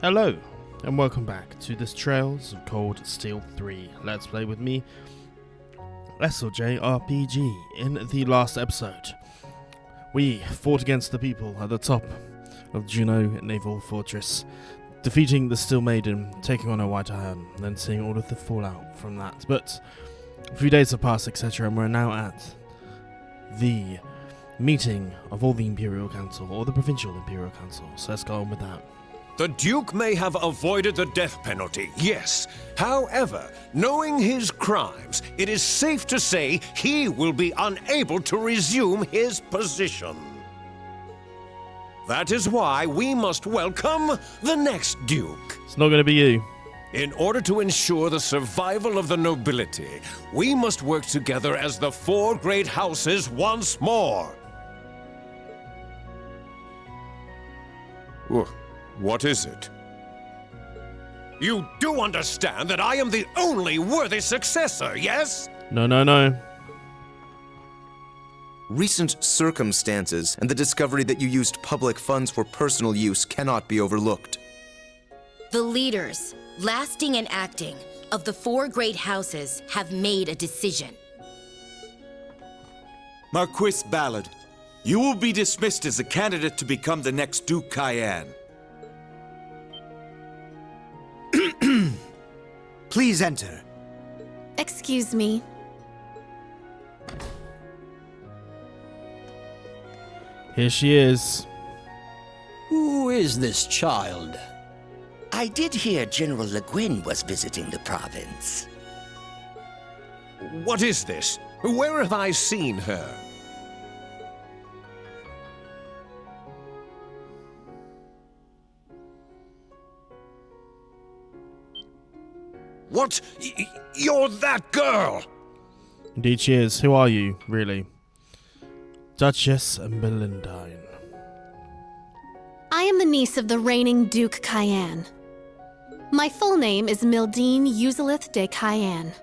Hello, and welcome back to this Trails of Cold Steel 3 Let's Play with me, SLJ RPG. In the last episode, we fought against the people at the top of Juno Naval Fortress, defeating the Steel Maiden, taking on her White Iron, and then seeing all of the fallout from that. But a few days have passed, etc., and we're now at the meeting of all the Imperial Council, or the Provincial Imperial Council, so let's go on with that. The Duke may have avoided the death penalty, yes. However, knowing his crimes, it is safe to say he will be unable to resume his position. That is why we must welcome the next Duke. It's not going to be you. In order to ensure the survival of the nobility, we must work together as the four great houses once more. What is it? You do understand that I am the only worthy successor, yes? No. Recent circumstances and the discovery that you used public funds for personal use cannot be overlooked. The leaders, lasting and acting, of the four great houses have made a decision. Marquis Ballard, you will be dismissed as a candidate to become the next Duke Cayenne. Please enter. Excuse me. Here she is. Who is this child? I did hear General Le Guin was visiting the province. What is this? Where have I seen her? What? You're that girl! Indeed she is. Who are you, really? Duchess Melandine. I am the niece of the reigning Duke Cayenne. My full name is Mildine Uzalith de Cayenne.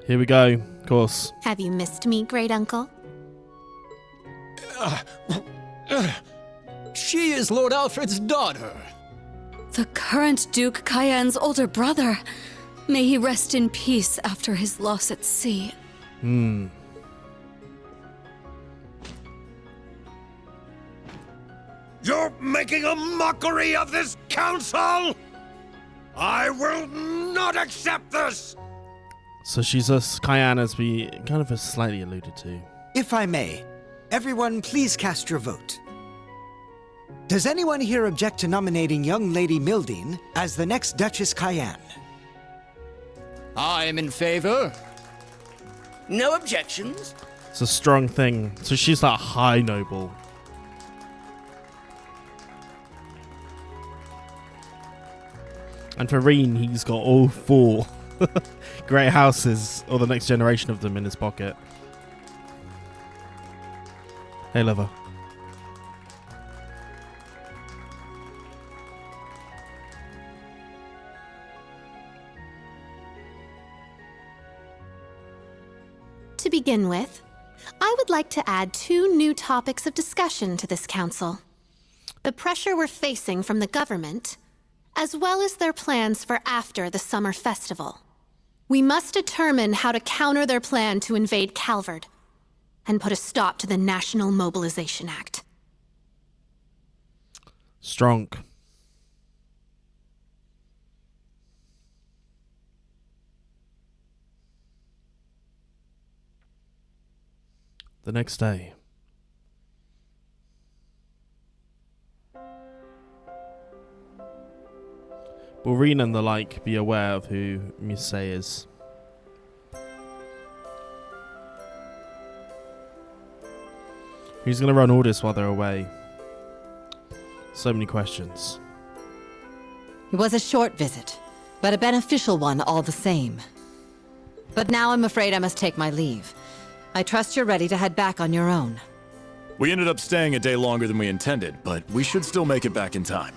Here we go, of course. Have you missed me, great uncle? She is Lord Alfred's daughter. The current Duke Cayenne's older brother. May he rest in peace after his loss at sea. You're making a mockery of this council! I will not accept this! So she's a Cayenne, as we kind of slightly alluded to. If I may, everyone please cast your vote. Does anyone here object to nominating young Lady Mildine as the next Duchess Cayenne? I am in favor. No objections? It's a strong thing. So she's that high noble. And for Rean, he's got all four great houses, or the next generation of them, in his pocket. Hey, lover. To begin with, I would like to add 2 new topics of discussion to this council. The pressure we're facing from the government, as well as their plans for after the summer festival. We must determine how to counter their plan to invade Calvard and put a stop to the National Mobilization Act. Strong. The next day. Will Rean and the like be aware of who Muse is? Who's going to run Ordis while they're away? So many questions. It was a short visit, but a beneficial one all the same. But now I'm afraid I must take my leave. I trust you're ready to head back on your own. We ended up staying a day longer than we intended, but we should still make it back in time.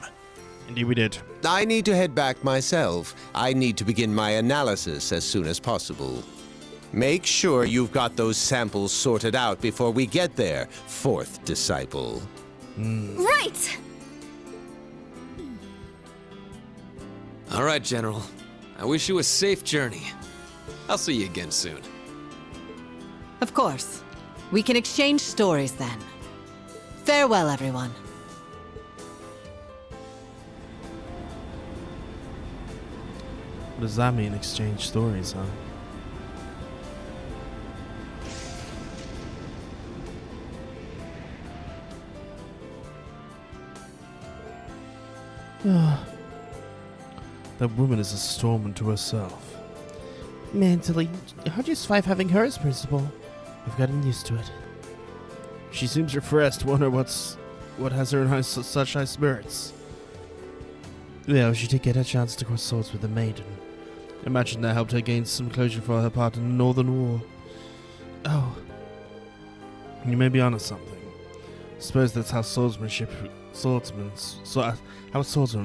Indeed we did. I need to head back myself. I need to begin my analysis as soon as possible. Make sure you've got those samples sorted out before we get there, fourth disciple. Right! All right, General. I wish you a safe journey. I'll see you again soon. Of course. We can exchange stories then. Farewell, everyone. What does that mean, exchange stories, huh? That woman is a storm unto herself. Mentally, how do you survive having her as principal? I've gotten used to it. She seems refreshed. Wonder what has her in such high spirits. Well, she did get a chance to cross swords with the maiden. Imagine that helped her gain some closure for her part in the Northern War. Oh, you may be onto something. I suppose that's how swordsmen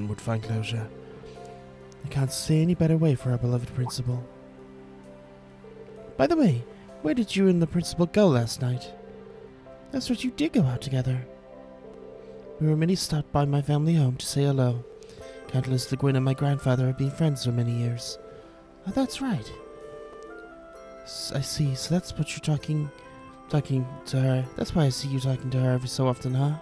would find closure. I can't see any better way for our beloved principal. By the way, where did you and the principal go last night? That's right, you did go out together. We were merely stopped by my family home to say hello. Countess Le Guin and my grandfather have been friends for many years. Oh, that's right. I see, so that's what you're talking to her. That's why I see you talking to her every so often, huh?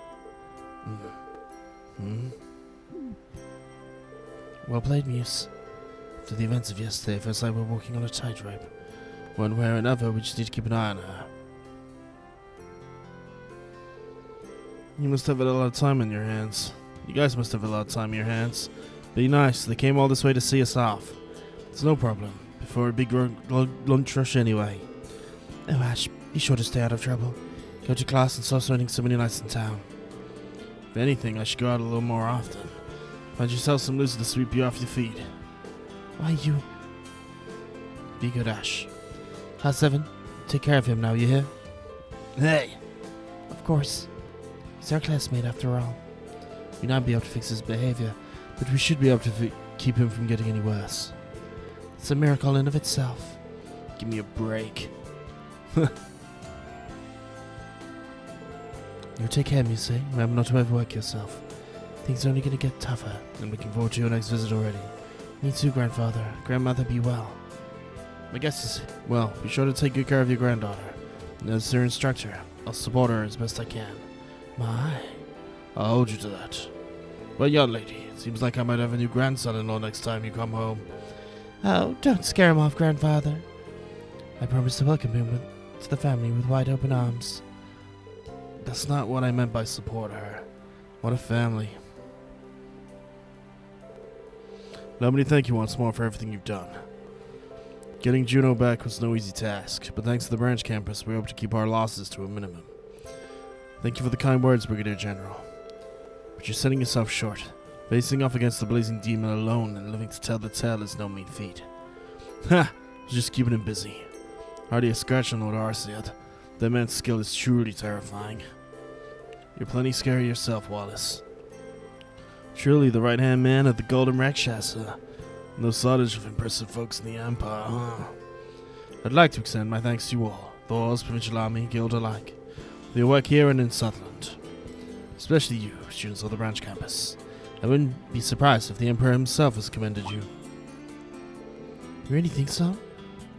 Well played, Muse. After the events of yesterday, it feels like we're walking on a tightrope. One way or another, we just need to keep an eye on her. You must have a lot of time on your hands. You guys must have a lot of time on your hands. Be nice, they came all this way to see us off. It's no problem. Before a big lunch rush anyway. Oh Ash, be sure to stay out of trouble. Go to class and start spending so many nights in town. If anything, I should go out a little more often. Find yourself some loser to sweep you off your feet. Why you... Be good, Ash. Class 7, take care of him now, you hear? Hey! Of course. He's our classmate after all. We may not be able to fix his behavior, but we should be able to keep him from getting any worse. It's a miracle in of itself. Give me a break. You take care, Muse. Remember not to overwork yourself. Things are only going to get tougher. I'm looking forward to your next visit already. Me too, grandfather. Grandmother, be well. My guess is, well, be sure to take good care of your granddaughter. And as their instructor, I'll support her as best I can. My, I'll hold you to that. Well, young lady, it seems like I might have a new grandson-in-law next time you come home. Oh, don't scare him off, grandfather. I promise to welcome him to the family with wide open arms. That's not what I meant by support her. What a family. Let me thank you once more for everything you've done. Getting Juno back was no easy task, but thanks to the branch campus, we hope to keep our losses to a minimum. Thank you for the kind words, Brigadier General. But you're setting yourself short. Facing off against the blazing demon alone and living to tell the tale is no mean feat. Ha! Just keeping him busy. Hardly a scratch on Lord Arcead. That man's skill is truly terrifying. You're plenty scary yourself, Wallace. Truly the right-hand man of the Golden Rakshasa. No shortage of impressive folks in the Empire, huh? I'd like to extend my thanks to you all, Thors, Provincial Army, Guild alike, for your work here and in Sutherland. Especially you, students of the branch campus. I wouldn't be surprised if the Emperor himself has commended you. You really think so?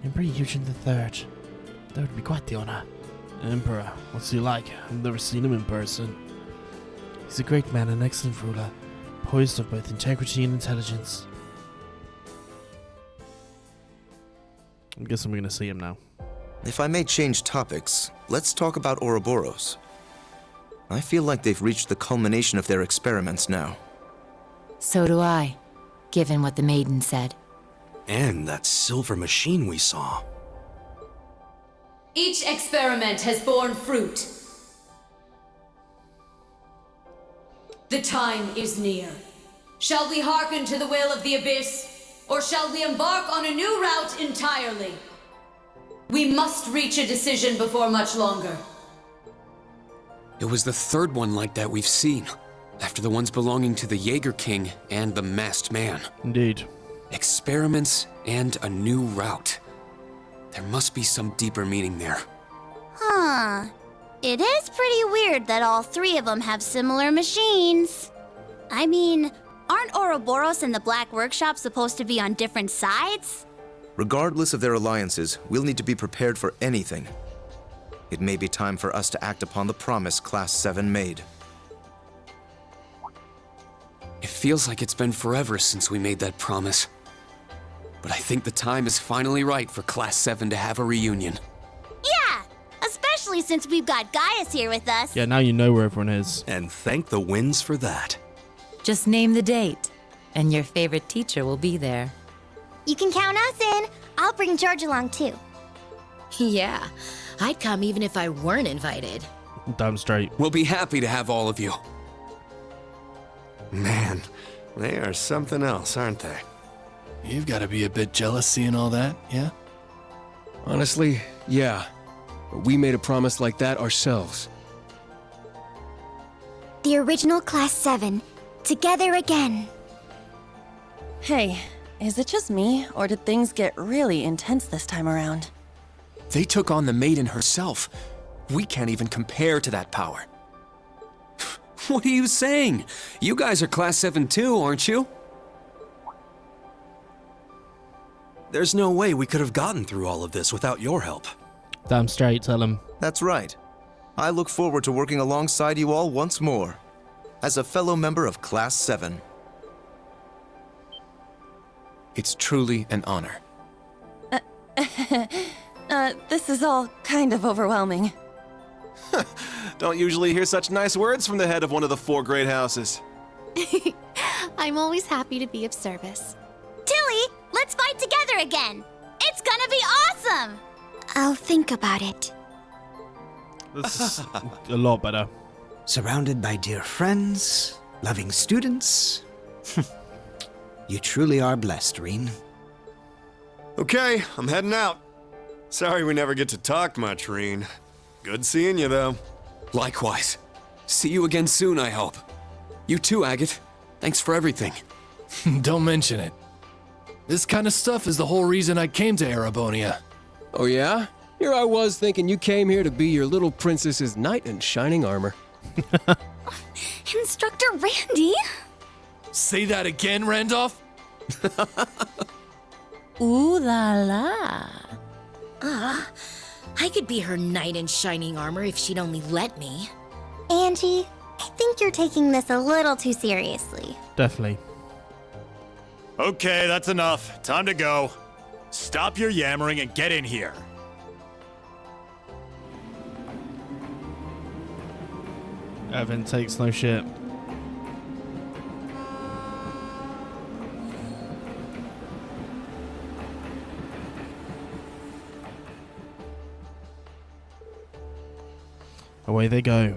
Emperor Eugene III. That would be quite the honor. Emperor, what's he like? I've never seen him in person. He's a great man and an excellent ruler, poised of both integrity and intelligence. I guess I'm gonna see him now. If I may change topics, let's talk about Ouroboros. I feel like they've reached the culmination of their experiments now. So do I, given what the maiden said. And that silver machine we saw. Each experiment has borne fruit. The time is near. Shall we hearken to the will of the Abyss, or shall we embark on a new route entirely? We must reach a decision before much longer. It was the third one like that we've seen, after the ones belonging to the Jaeger King and the Masked Man. Indeed. Experiments and a new route. There must be some deeper meaning there. Huh. It is pretty weird that all three of them have similar machines. I mean, aren't Ouroboros and the Black Workshop supposed to be on different sides? Regardless of their alliances, we'll need to be prepared for anything. It may be time for us to act upon the promise Class VII made. It feels like it's been forever since we made that promise. But I think the time is finally right for Class VII to have a reunion. Yeah! Especially since we've got Gaius here with us. Yeah, now you know where everyone is. And thank the winds for that. Just name the date, and your favorite teacher will be there. You can count us in. I'll bring George along too. Yeah, I'd come even if I weren't invited. Damn straight. We'll be happy to have all of you. Man, they are something else, aren't they? You've got to be a bit jealous seeing all that, yeah? Honestly, yeah. But we made a promise like that ourselves. The original Class VII. Together again. Hey, is it just me, or did things get really intense this time around? They took on the maiden herself. We can't even compare to that power. What are you saying? You guys are Class VII too, aren't you? There's no way we could have gotten through all of this without your help. Damn straight, tell him. That's right. I look forward to working alongside you all once more, as a fellow member of Class VII. It's truly an honor. This is all kind of overwhelming. Don't usually hear such nice words from the head of one of the 4 great houses. I'm always happy to be of service. Tilly, let's fight together again. It's gonna be awesome. I'll think about it. This is a lot better. Surrounded by dear friends, loving students. You truly are blessed, Rean. Okay, I'm heading out. Sorry we never get to talk much, Rean. Good seeing you, though. Likewise. See you again soon, I hope. You too, Agate. Thanks for everything. Don't mention it. This kind of stuff is the whole reason I came to Erebonia. Oh yeah? Here I was thinking you came here to be your little princess's knight in shining armor. Instructor Randy? Say that again, Randolph? Ooh la la. I could be her knight in shining armor if she'd only let me. Angie, I think you're taking this a little too seriously. Definitely. Okay, that's enough. Time to go. Stop your yammering and get in here. Evan takes no shit. Away they go.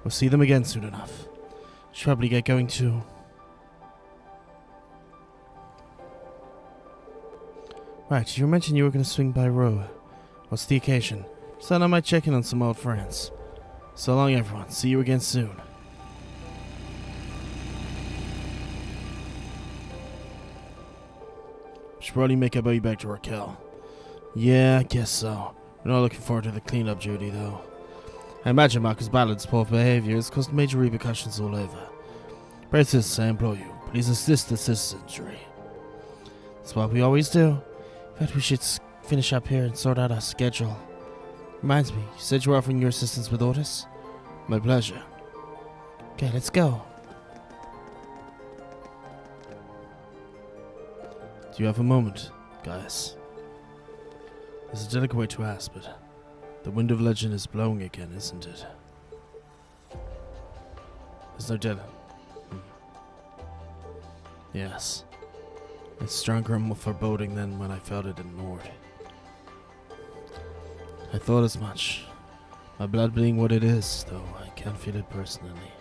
We'll see them again soon enough. Should probably get going too. Right, you mentioned you were going to swing by Roa. What's the occasion? Said I might check in on some old friends. So long, everyone. See you again soon. Should probably make our way back to Raquel. Yeah, I guess so. We're not looking forward to the cleanup duty, though. I imagine Marcus Ballard's poor behavior has caused major repercussions all over. Braces, I implore you, please assist the citizenry. That's what we always do. In fact, we should finish up here and sort out our schedule. Reminds me, you said you were offering your assistance with Ordis? My pleasure. Okay, let's go. Do you have a moment, guys? There's a delicate way to ask, but the wind of legend is blowing again, isn't it? There's no dead. Yes. It's stronger and more foreboding than when I felt it in Nord. I thought as much. My blood being what it is, though I can't feel it personally.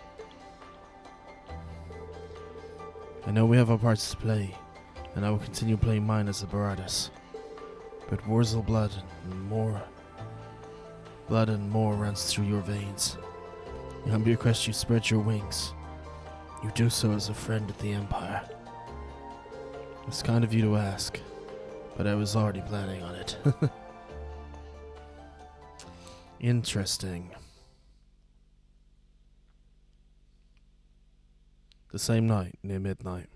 I know we have our parts to play, and I will continue playing mine as a Baradas. But Wurzel blood and more runs through your veins. I humbly request you spread your wings. You do so as a friend of the Empire. It's kind of you to ask, but I was already planning on it. Interesting. The same night, near midnight,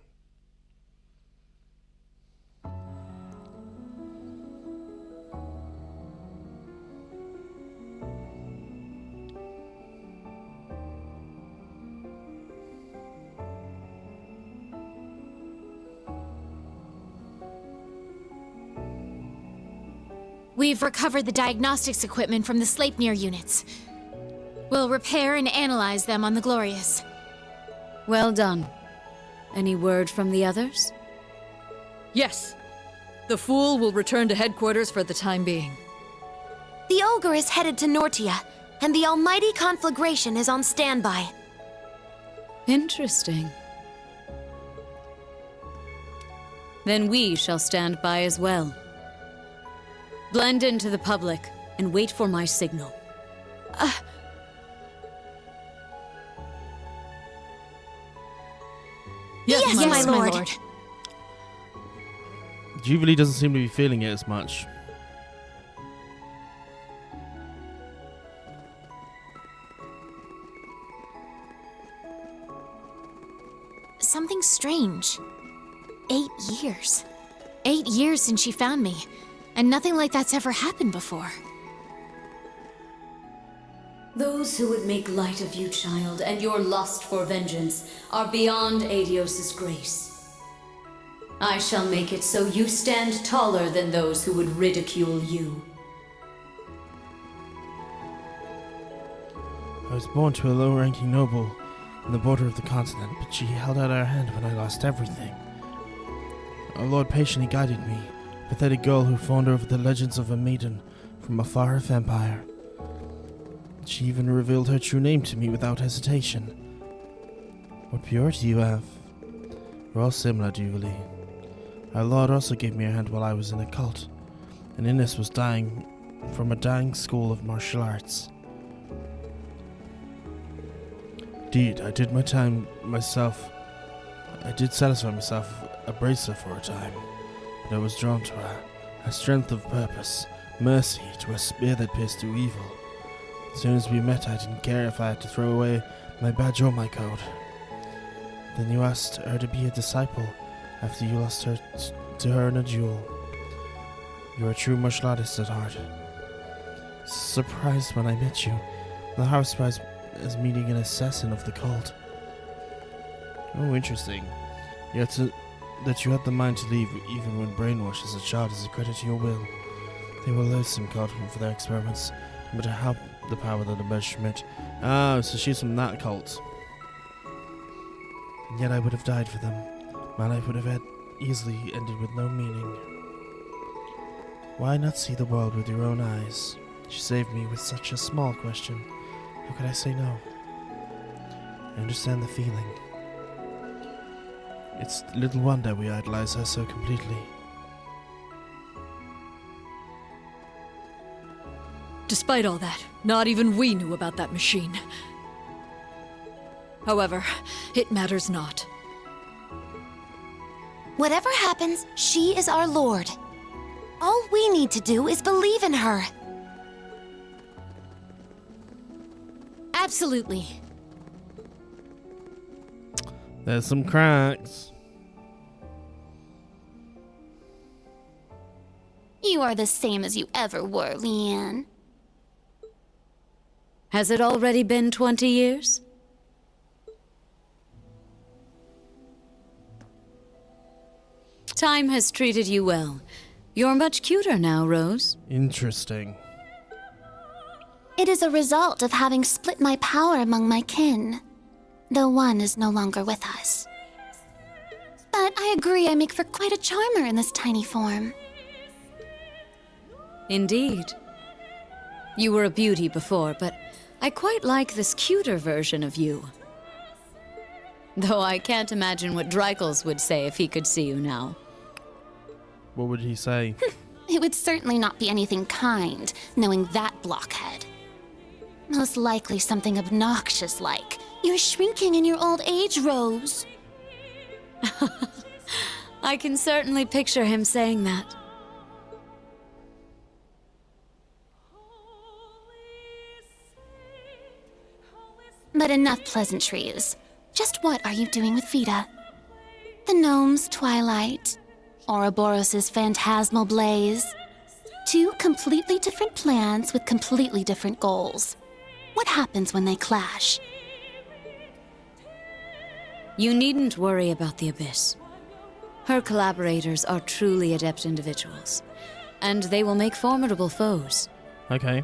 We've recovered the diagnostics equipment from the Sleipnir units. We'll repair and analyze them on the Glorious. Well done. Any word from the others? Yes. The Fool will return to headquarters for the time being. The Ogre is headed to Nortia, and the Almighty Conflagration is on standby. Interesting. Then we shall stand by as well. Blend into the public and wait for my signal. Yes, my lord. Jubilee doesn't seem to be feeling it as much. Something strange. 8 years. 8 years since she found me, and nothing like that's ever happened before. Those who would make light of you, child, and your lust for vengeance are beyond Adios' grace. I shall make it so you stand taller than those who would ridicule you. I was born to a low-ranking noble on the border of the continent, but she held out her hand when I lost everything. Our Lord patiently guided me, a pathetic girl who fawned over the legends of a maiden from a far-off empire. She even revealed her true name to me without hesitation. What purity you have. We're all similar, Jubilee. Our Lord also gave me a hand while I was in a cult, and Innes was dying from a dying school of martial arts. Indeed, I did my time myself. I did satisfy myself a bracer for a time, but I was drawn to her strength of purpose, mercy, to a spear that pierced through evil. As soon as we met, I didn't care if I had to throw away my badge or my code. Then you asked her to be a disciple after you lost her to her in a duel. You're a true martial artist at heart. Surprised when I met you. The half surprised as meeting an assassin of the cult. Oh, interesting. Yet that you had the mind to leave even when brainwashed as a child is a credit to your will. They were loathsome cult for their experiments, no matter how the power that emerged from it. Oh, so she's from that cult. And yet I would have died for them. My life would have easily ended with no meaning. Why not see the world with your own eyes? She saved me with such a small question. How could I say no? I understand the feeling. It's little wonder we idolize her so completely. Despite all that, not even we knew about that machine. However, it matters not. Whatever happens, she is our lord. All we need to do is believe in her. Absolutely. There's some cracks. You are the same as you ever were, Rean. Has it already been 20 years? Time has treated you well. You're much cuter now, Rose. Interesting. It is a result of having split my power among my kin, though one is no longer with us. But I agree I make for quite a charmer in this tiny form. Indeed. You were a beauty before, but I quite like this cuter version of you. Though I can't imagine what Dreikels would say if he could see you now. What would he say? It would certainly not be anything kind, knowing that blockhead. Most likely something obnoxious like, "You're shrinking in your old age, Rose." I can certainly picture him saying that. But enough pleasantries. Just what are you doing with Vita? The gnome's twilight, Ouroboros' phantasmal blaze. Two completely different plans with completely different goals. What happens when they clash? You needn't worry about the Abyss. Her collaborators are truly adept individuals. and they will make formidable foes. Okay.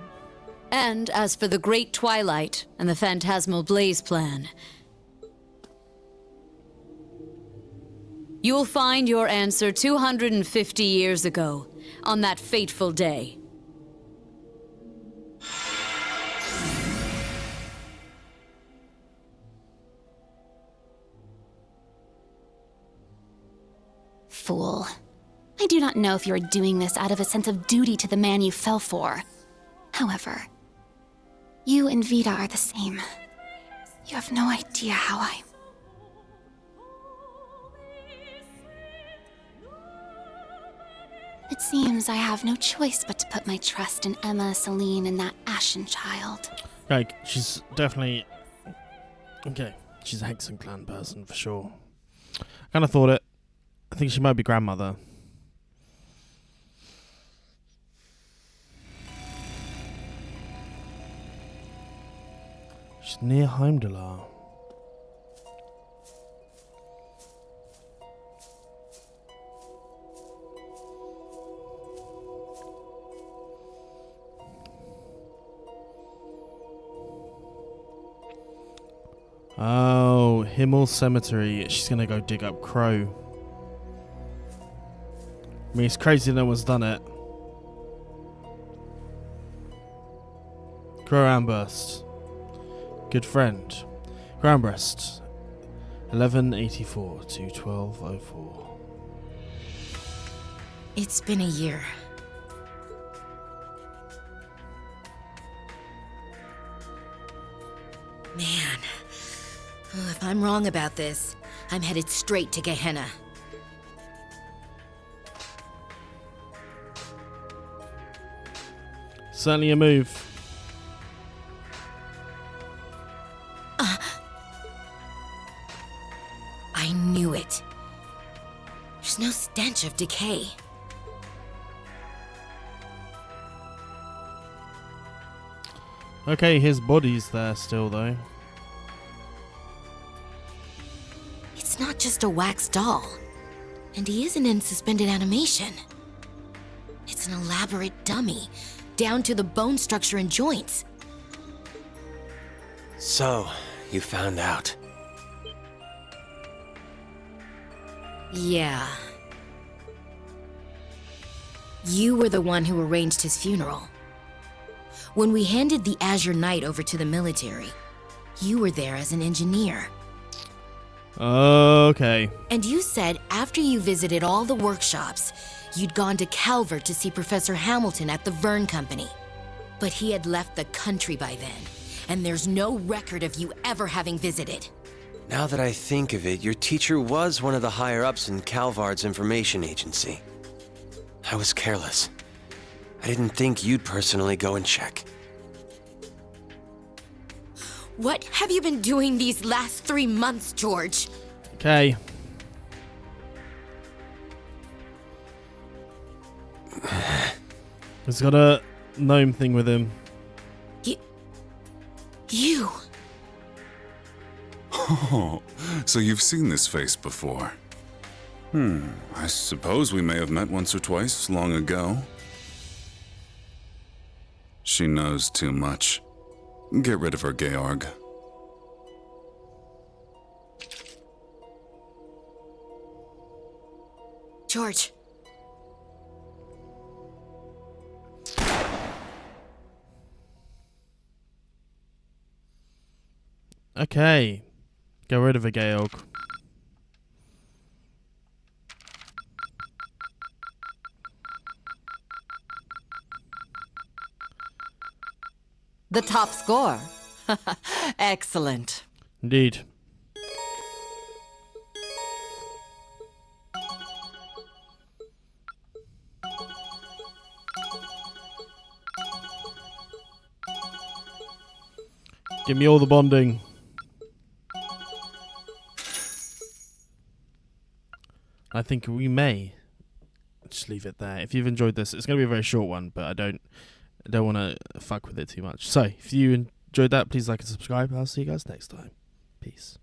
And as for the Great Twilight and the Phantasmal Blaze plan, you will find your answer 250 years ago, on that fateful day. Fool. I do not know if you are doing this out of a sense of duty to the man you fell for. However, you and Vita are the same. You have no idea how I... It seems I have no choice but to put my trust in Emma, Celine, and that Ashen child. Like, she's definitely... Okay, she's a Hexen clan person for sure. I kind of thought it. I think she might be grandmother. She's near Heimdallr. Oh, Himmel Cemetery. She's gonna go dig up Crow. I mean, it's crazy no one's done it. Crow Amburst. Good friend. Crow Amburst. 1184 to 1204. It's been a year. Man. If I'm wrong about this, I'm headed straight to Gehenna. Certainly a move. I knew it. There's no stench of decay. Okay, his body's there still, though. It's not just a wax doll. And he isn't in suspended animation. It's an elaborate dummy, down to the bone structure and joints. So, you found out. Yeah. You were the one who arranged his funeral. When we handed the Azure Knight over to the military, you were there as an engineer. Okay. And you said after you visited all the workshops, you'd gone to Calvert to see Professor Hamilton at the Verne Company. But he had left the country by then, and there's no record of you ever having visited. Now that I think of it, your teacher was one of the higher-ups in Calvard's information agency. I was careless. I didn't think you'd personally go and check. What have you been doing these last 3 months, George? Okay. He's got a gnome thing with him. You. Oh, so you've seen this face before. I suppose we may have met once or twice long ago. She knows too much. Get rid of her, Georg. George. Okay. Get rid of a Georg. The top score. Excellent. Indeed. Give me all the bonding. I think we may just leave it there. If you've enjoyed this, it's going to be a very short one, but I don't want to fuck with it too much. So, if you enjoyed that, please like and subscribe. I'll see you guys next time. Peace.